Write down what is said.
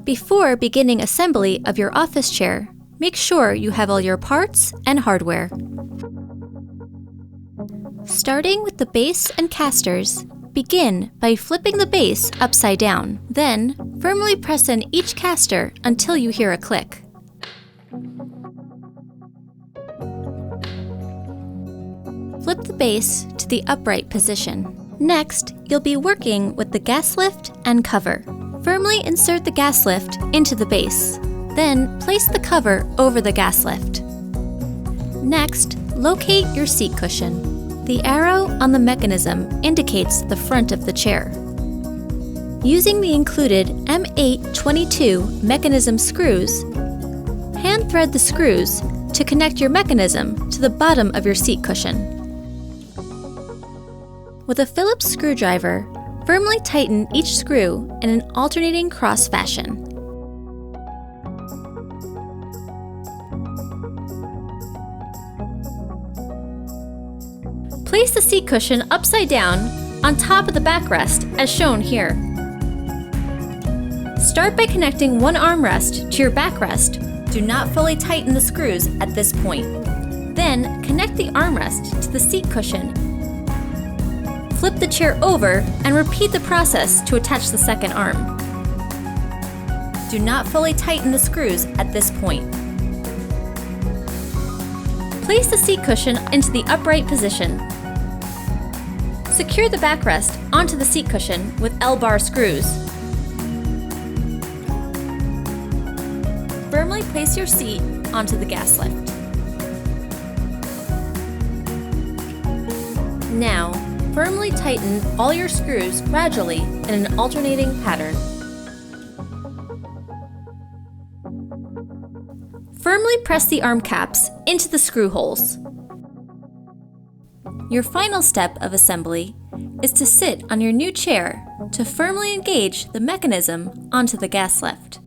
Before beginning assembly of your office chair, make sure you have all your parts and hardware. Starting with the base and casters, begin by flipping the base upside down. Then, firmly press in each caster until you hear a click. Flip the base to the upright position. Next, you'll be working with the gas lift and cover. Firmly insert the gas lift into the base. Then, place the cover over the gas lift. Next, locate your seat cushion. The arrow on the mechanism indicates the front of the chair. Using the included M822 mechanism screws, hand thread the screws to connect your mechanism to the bottom of your seat cushion. With a Phillips screwdriver, firmly tighten each screw in an alternating cross fashion. Place the seat cushion upside down on top of the backrest as shown here. Start by connecting one armrest to your backrest. Do not fully tighten the screws at this point. Then connect the armrest to the seat cushion. Flip the chair over and repeat the process to attach the second arm. Do not fully tighten the screws at this point. Place the seat cushion into the upright position. Secure the backrest onto the seat cushion with L-bar screws. Firmly place your seat onto the gas lift. Now, firmly tighten all your screws gradually in an alternating pattern. Firmly press the arm caps into the screw holes. Your final step of assembly is to sit on your new chair to firmly engage the mechanism onto the gas lift.